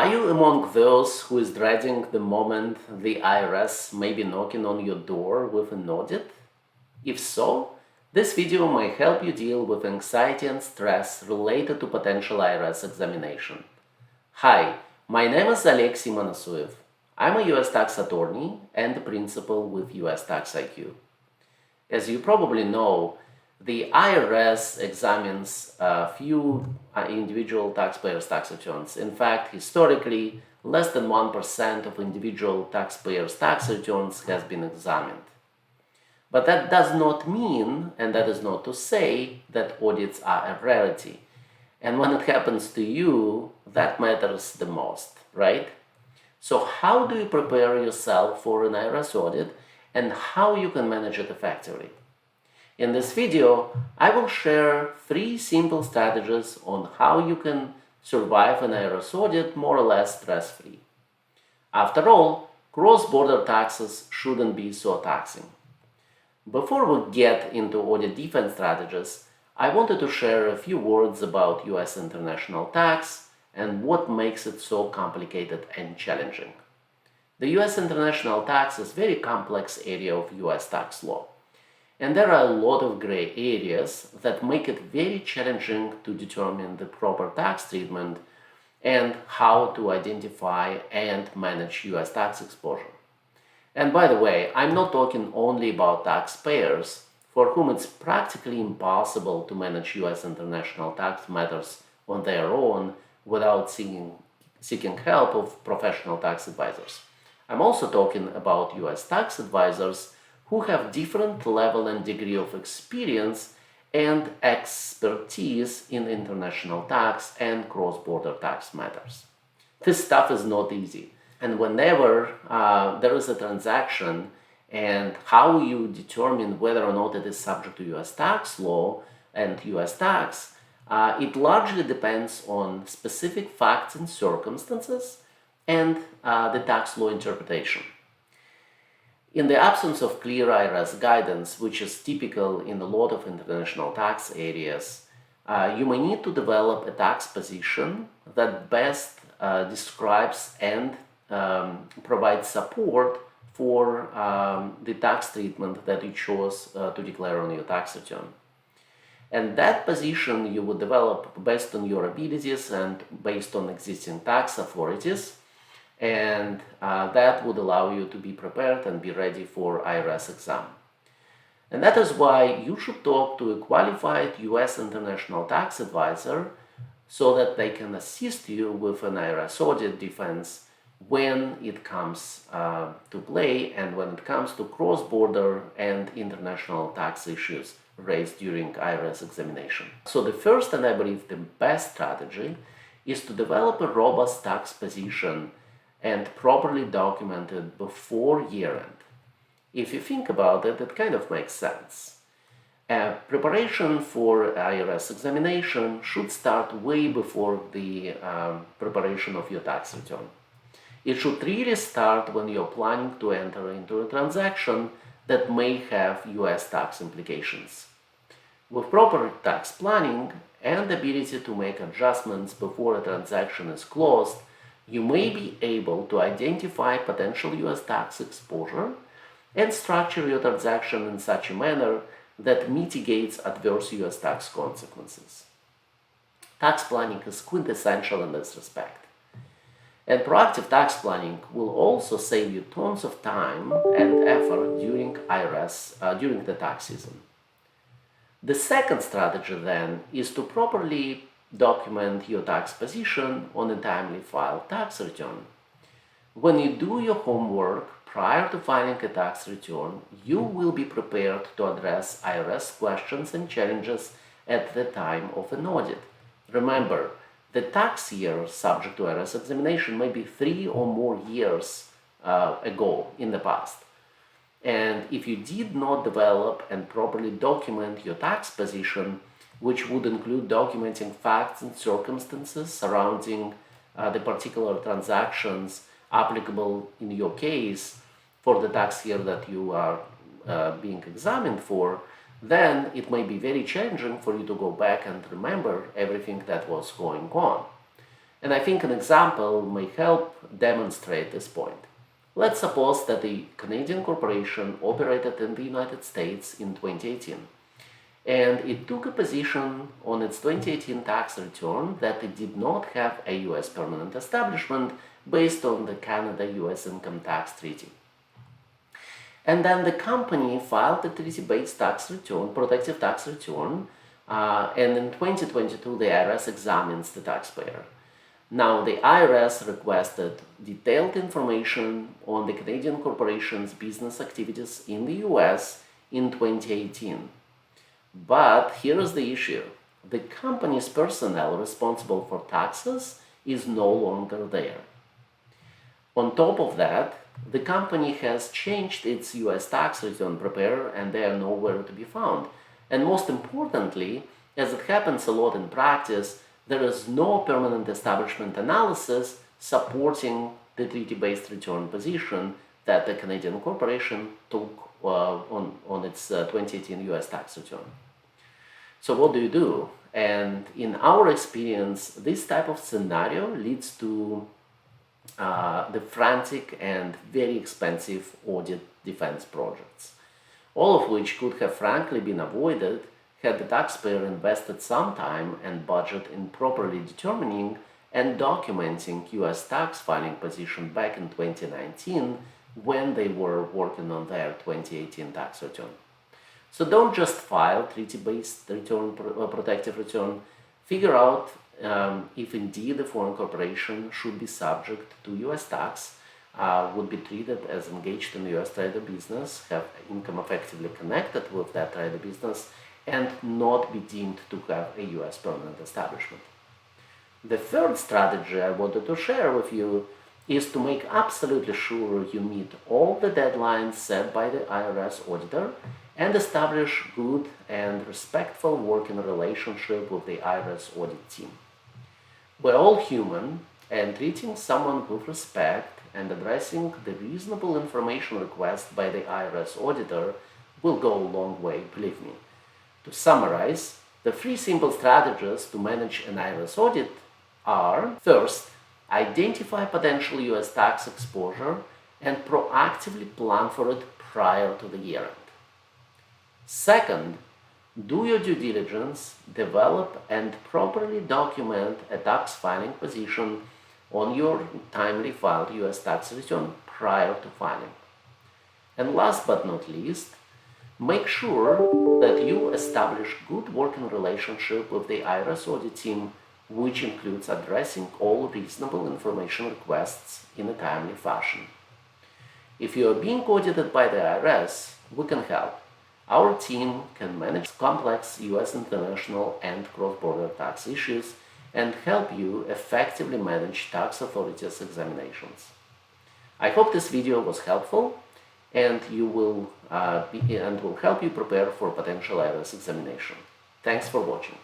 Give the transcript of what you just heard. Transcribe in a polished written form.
Are you among those who is dreading the moment the IRS may be knocking on your door with an audit? If so, this video may help you deal with anxiety and stress related to potential IRS examination. Hi, my name is Alexey Manasuev. I'm a US tax attorney and a principal with US Tax IQ. As you probably know, the IRS examines a few individual taxpayers' tax returns. In fact, historically, less than 1% of individual taxpayers' tax returns has been examined. But that does not mean, and that is not to say, that audits are a rarity. And when it happens to you, that matters the most, right? So how do you prepare yourself for an IRS audit and how you can manage it effectively? In this video, I will share 3 simple strategies on how you can survive an IRS audit more or less stress-free. After all, cross-border taxes shouldn't be so taxing. Before we get into audit defense strategies, I wanted to share a few words about US international tax and what makes it so complicated and challenging. The US international tax is a very complex area of US tax law. And there are a lot of gray areas that make it very challenging to determine the proper tax treatment and how to identify and manage US tax exposure. And by the way, I'm not talking only about taxpayers for whom it's practically impossible to manage US international tax matters on their own without seeking help of professional tax advisors. I'm also talking about US tax advisors who have different level and degree of experience and expertise in international tax and cross-border tax matters. This stuff is not easy, and whenever there is a transaction and how you determine whether or not it is subject to US tax law and US tax, it largely depends on specific facts and circumstances and the tax law interpretation. In the absence of clear IRS guidance, which is typical in a lot of international tax areas, you may need to develop a tax position that best describes and provides support for the tax treatment that you chose to declare on your tax return. And that position you would develop based on your abilities and based on existing tax authorities. And that would allow you to be prepared and be ready for IRS exam. And that is why you should talk to a qualified US international tax advisor so that they can assist you with an IRS audit defense when it comes to play and when it comes to cross-border and international tax issues raised during IRS examination. So the first and I believe the best strategy is to develop a robust tax position and properly documented before year-end. If you think about it, it kind of makes sense. Preparation for IRS examination should start way before the preparation of your tax return. It should really start when you're planning to enter into a transaction that may have US tax implications. With proper tax planning and the ability to make adjustments before a transaction is closed, you may be able to identify potential US tax exposure and structure your transaction in such a manner that mitigates adverse US tax consequences. Tax planning is quintessential in this respect. And proactive tax planning will also save you tons of time and effort during during the tax season. The second strategy then is to properly document your tax position on a timely filed tax return. When you do your homework prior to filing a tax return, you will be prepared to address IRS questions and challenges at the time of an audit. Remember, the tax year subject to IRS examination may be 3 or more years ago in the past. And if you did not develop and properly document your tax position, which would include documenting facts and circumstances surrounding the particular transactions applicable in your case for the tax year that you are being examined for, then it may be very challenging for you to go back and remember everything that was going on. And I think an example may help demonstrate this point. Let's suppose that a Canadian corporation operated in the United States in 2018, and it took a position on its 2018 tax return that it did not have a US permanent establishment based on the Canada-US income tax treaty. And then the company filed the treaty-based tax return, protective tax return, and in 2022 the IRS examines the taxpayer. Now the IRS requested detailed information on the Canadian corporation's business activities in the US in 2018. But here is the issue. The company's personnel responsible for taxes is no longer there. On top of that, the company has changed its US tax return preparer and they are nowhere to be found. And most importantly, as it happens a lot in practice, there is no permanent establishment analysis supporting the treaty-based return position that the Canadian corporation took on its 2018 US tax return. So what do? And in our experience, this type of scenario leads to the frantic and very expensive audit defense projects, all of which could have frankly been avoided had the taxpayer invested some time and budget in properly determining and documenting US tax filing position back in 2019 when they were working on their 2018 tax return. So don't just file treaty-based return, protective return. Figure out if indeed the foreign corporation should be subject to US tax, would be treated as engaged in US trade or business, have income effectively connected with that trade or business, and not be deemed to have a US permanent establishment. The third strategy I wanted to share with you is to make absolutely sure you meet all the deadlines set by the IRS auditor and establish good and respectful working relationship with the IRS audit team. We're all human, and treating someone with respect and addressing the reasonable information request by the IRS auditor will go a long way, believe me. To summarize, the 3 simple strategies to manage an IRS audit are: first, identify potential US tax exposure and proactively plan for it prior to the year end. Second, do your due diligence, develop and properly document a tax filing position on your timely filed US tax return prior to filing. And last but not least, make sure that you establish good working relationship with the IRS audit team, which includes addressing all reasonable information requests in a timely fashion. If you are being audited by the IRS, we can help. Our team can manage complex US international and cross-border tax issues and help you effectively manage tax authorities' examinations. I hope this video was helpful and will help you prepare for potential IRS examination. Thanks for watching.